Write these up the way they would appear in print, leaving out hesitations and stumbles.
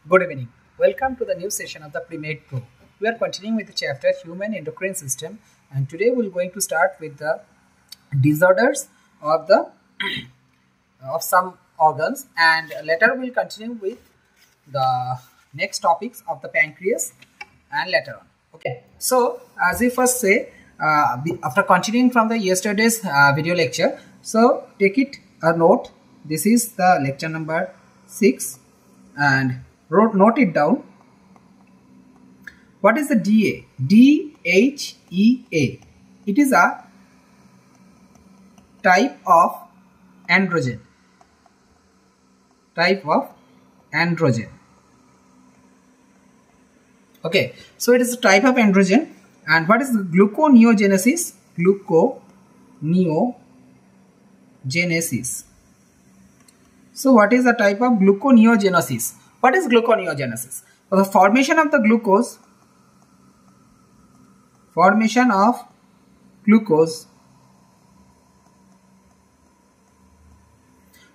Good evening. Welcome to the new session of the Pre-Med Pro. We are continuing with the chapter Human Endocrine System, and today we are going to start with the disorders of the of some organs, and later we will continue with the next topics of the pancreas and later on. Okay. So as we first say, after continuing from the yesterday's video lecture, so take it a note. This is the lecture number 6 and note it down. What is the DA? DHEA. It is a type of androgen. Okay, so it is a type of androgen. And what is the gluconeogenesis? Gluconeogenesis. So what is the type of gluconeogenesis? What is gluconeogenesis? So the formation of glucose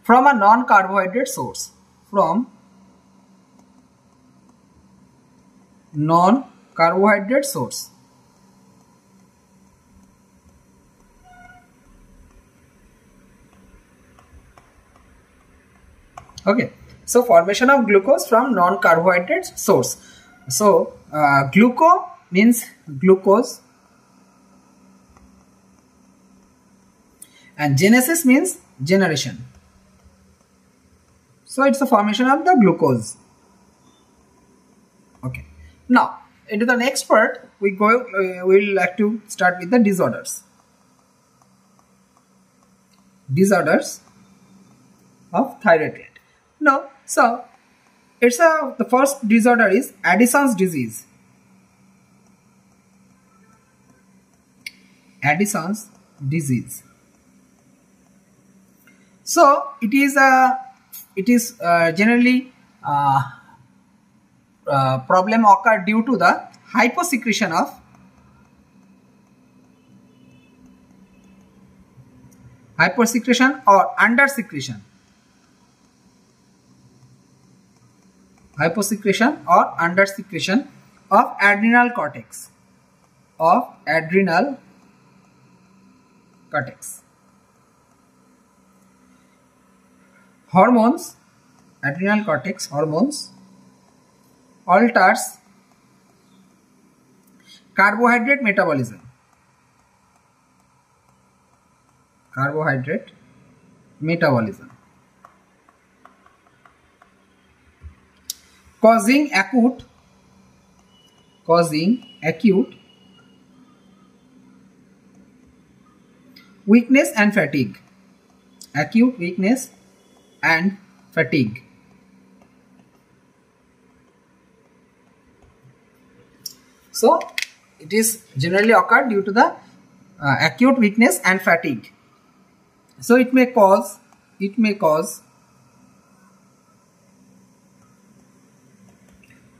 from a non-carbohydrate source. From non-carbohydrate source. Okay, so formation of glucose from non-carbohydrate source. So gluco means glucose and genesis means generation. So it's the formation of the glucose. Okay, now into the next part we will like to start with the disorders of thyroid gland. No, so it's the first disorder is Addison's disease. Addison's disease. So it is generally problem occur due to the hyposecretion or undersecretion. Hyposecretion or undersecretion of adrenal cortex. Hormones, adrenal cortex hormones alters carbohydrate metabolism. Causing acute weakness and fatigue. Acute weakness and fatigue. So it is generally occurred due to the acute weakness and fatigue. So it may cause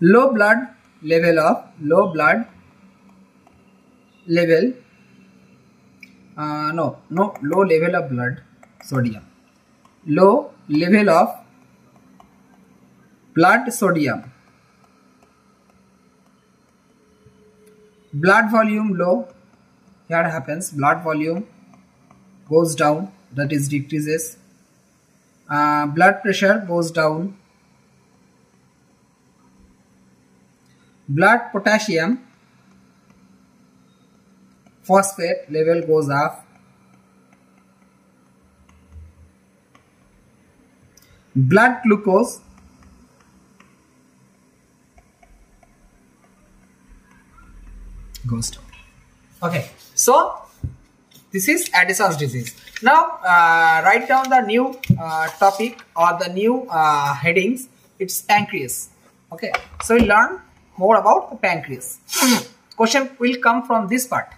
low level of sodium. Low level of blood sodium. Blood volume low. Here happens blood volume goes down, that is decreases. Blood pressure goes down. Blood potassium phosphate level goes up. Blood glucose goes down. Okay, so this is Addison's disease. Now write down the new topic or the new headings. It's pancreas. Okay, so we'll learn more about the pancreas. Question will come from this part.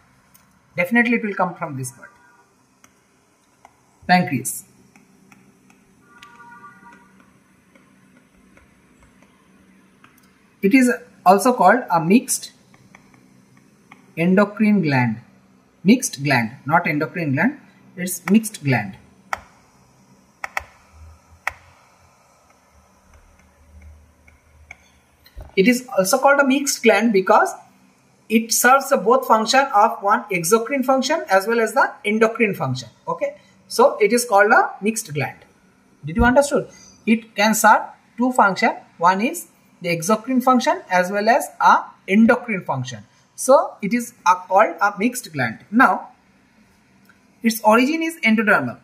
Definitely it will come from this part. Pancreas. It is also called a mixed endocrine gland. Mixed gland, not endocrine gland. It's mixed gland. It is also called a mixed gland because it serves the both function of one exocrine function as well as the endocrine function. Okay, so it is called a mixed gland. Did you understood? It can serve two function. One is the exocrine function as well as a endocrine function. So it is called a mixed gland. Now its origin is endodermal.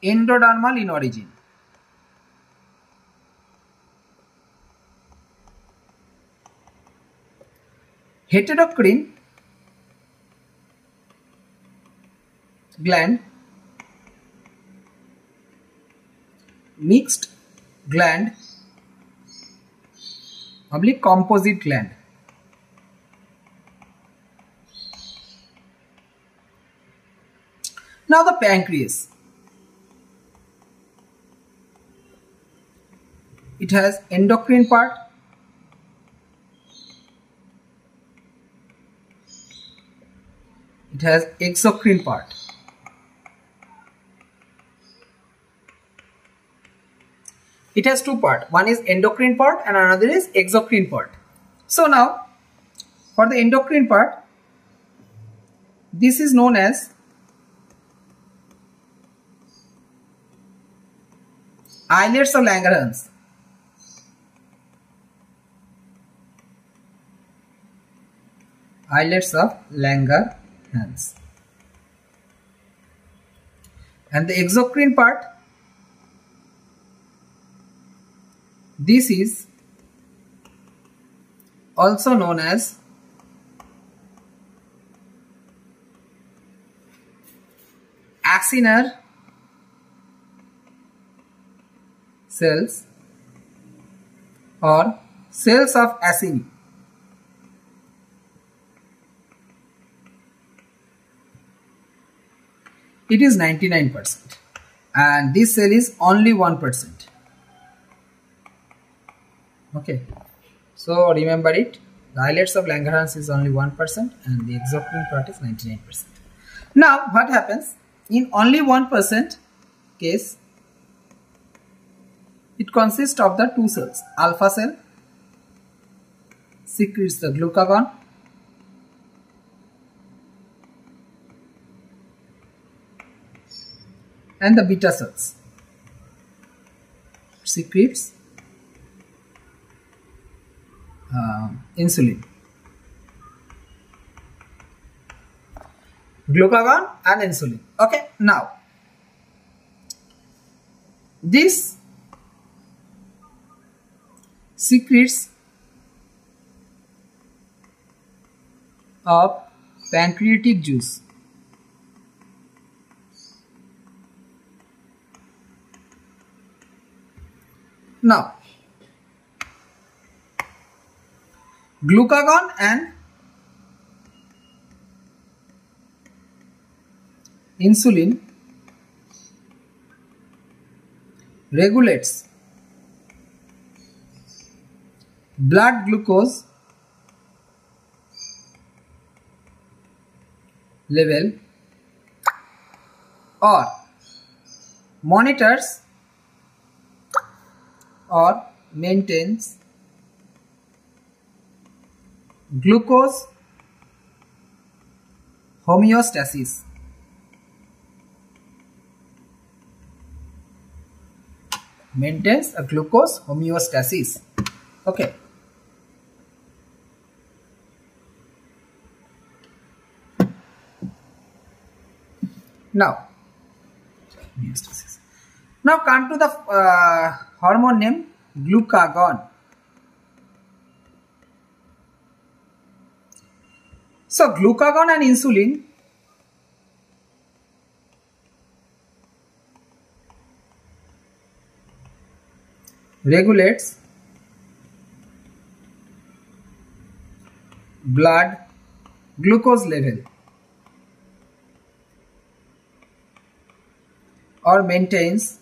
Endodermal in origin. Heterocrine gland, mixed gland, oblique composite gland. Now the pancreas. It has endocrine part, it has exocrine part. It has two parts. One is endocrine part and another is exocrine part. So now for the endocrine part, this is known as islets of Langerhans. Islets of Langerhans. And the exocrine part, this is also known as acinar cells or cells of acini. It is 99% and this cell is only 1%. Okay, so remember it. The islets of Langerhans is only 1% and the exocrine part is 99%. Now what happens in only 1% case? It consists of the two cells. Alpha cell secretes the glucagon and the beta cells secretes insulin, glucagon and insulin. Okay, now this secretes of pancreatic juice. Now glucagon and insulin regulates blood glucose level or monitors or maintains glucose homeostasis. Maintains a glucose homeostasis. Okay. Now come to the hormone named glucagon. So glucagon and insulin regulates blood glucose level or maintains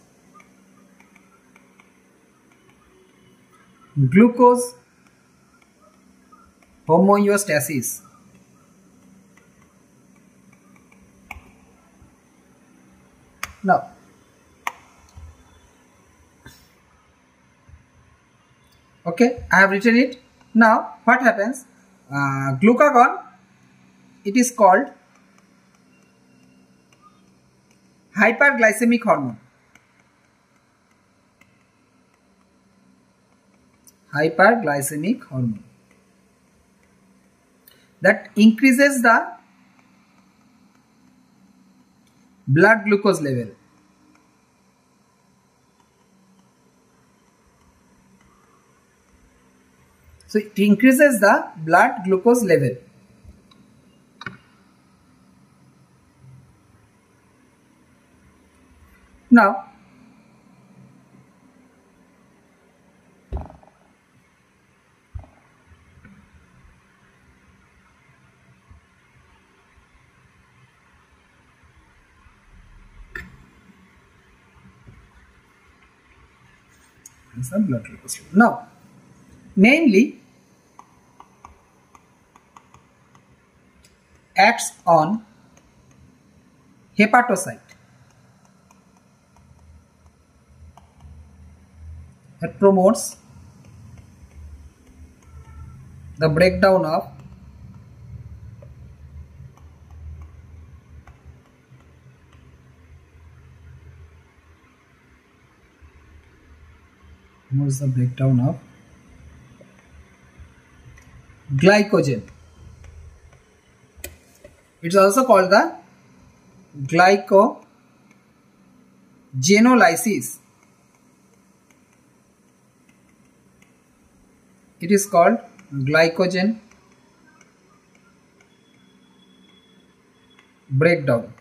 glucose homeostasis. Now Okay, I have written it. Now what happens? Glucagon, it is called hyperglycemic hormone. Hyperglycemic hormone that increases the blood glucose level. So it increases the blood glucose level. Now some blood glucose level. Now mainly acts on hepatocyte. It promotes the breakdown of glycogen. It's also called the glycogenolysis. It is called glycogen breakdown.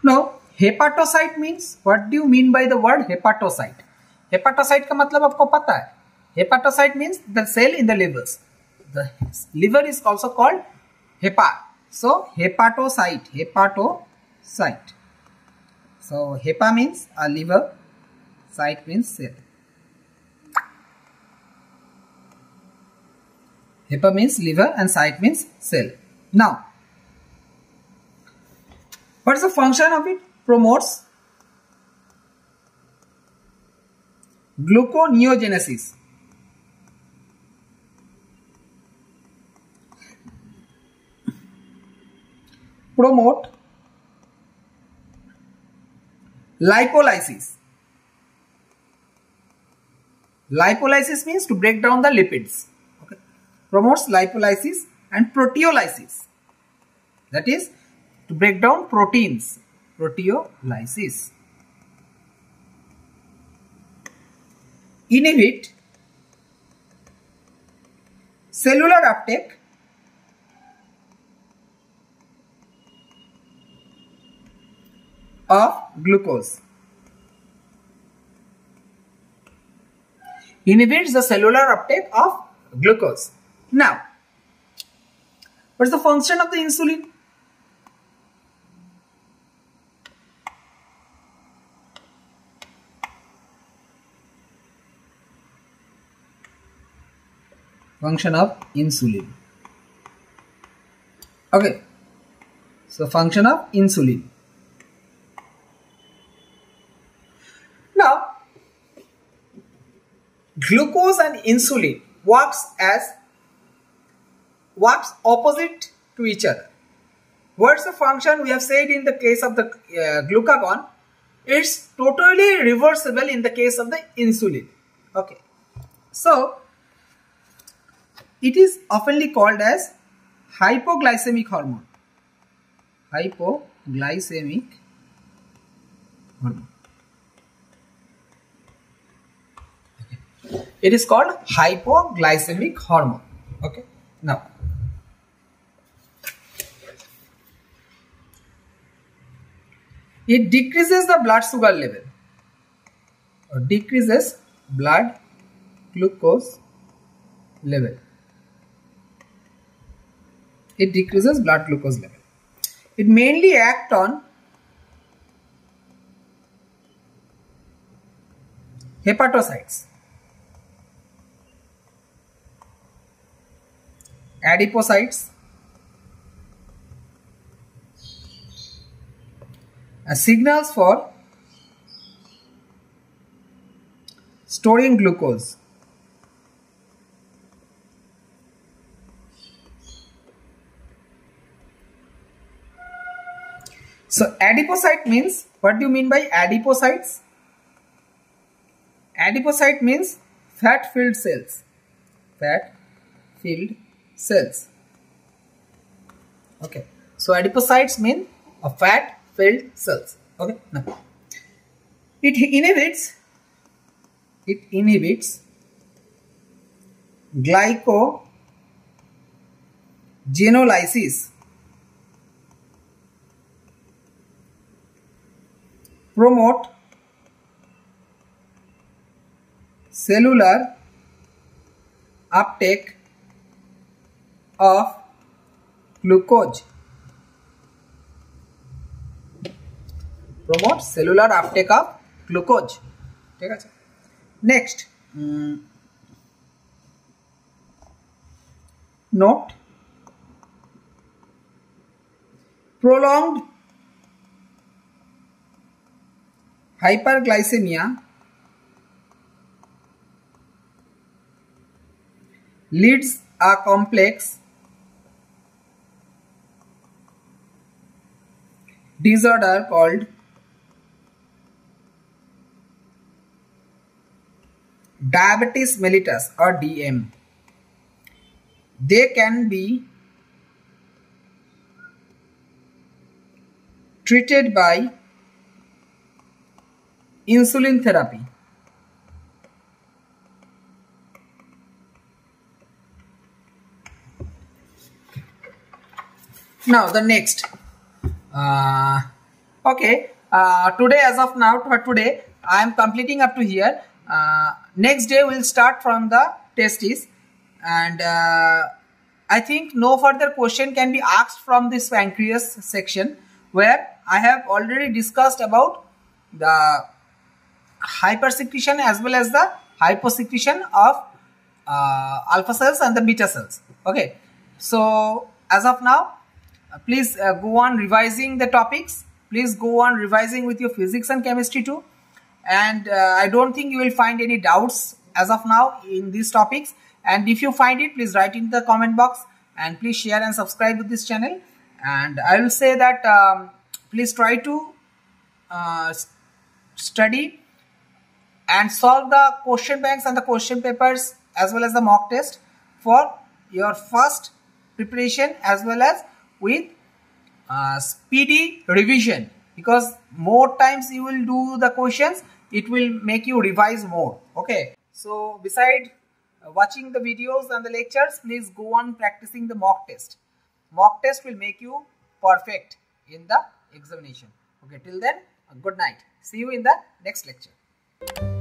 Now hepatocyte means, what do you mean by the word hepatocyte? Hepatocyte का मतलब आपको पता है. Hepatocyte means the cell in the livers. The liver is also called hepa. So hepatocyte. So hepa means a liver, cyte means cell. Hepa means liver and cyte means cell. Now what is the function of it? Promotes gluconeogenesis. Promote lipolysis. Lipolysis means to break down the lipids. Okay. Promotes lipolysis and proteolysis. That is to break down proteins. Proteolysis. Inhibit cellular uptake of glucose. Inhibits the cellular uptake of glucose. Now, what is the function of the insulin? Function of insulin. Okay, so function of insulin. Now glucose and insulin works opposite to each other. What's the function? We have said in the case of the glucagon, it's totally reversible in the case of the insulin. Okay, so it is oftenly called as hypoglycemic hormone. Hypoglycemic hormone. Okay. It is called hypoglycemic hormone. Okay. Now, it decreases the blood sugar level or decreases blood glucose level. It decreases blood glucose level. It mainly acts on hepatocytes, adipocytes, as signals for storing glucose. So adipocyte means, what do you mean by adipocytes? Adipocyte means fat-filled cells. Fat-filled cells. Okay. So adipocytes mean a fat-filled cells. Okay. Now, it inhibits glycogenolysis, promote cellular uptake of glucose. Promote cellular uptake of glucose. Next, note, prolonged hyperglycemia leads a complex disorder called diabetes mellitus or DM. They can be treated by insulin therapy. Now the next. Today, as of now, for today, I am completing up to here. Next day we will start from the testes, and I think no further question can be asked from this pancreas section, where I have already discussed about the hypersecretion as well as the hyposecretion of alpha cells and the beta cells. Okay, so as of now, please go on revising the topics. Please go on revising with your physics and chemistry too. And I don't think you will find any doubts as of now in these topics. And if you find it, please write in the comment box, and please share and subscribe to this channel. And I will say that please try to study and solve the question banks and the question papers as well as the mock test for your first preparation, as well as with speedy revision, because more times you will do the questions, it will make you revise more. Okay, so beside watching the videos and the lectures, please go on practicing the mock test. Mock test will make you perfect in the examination. Okay, till then, good night. See you in the next lecture.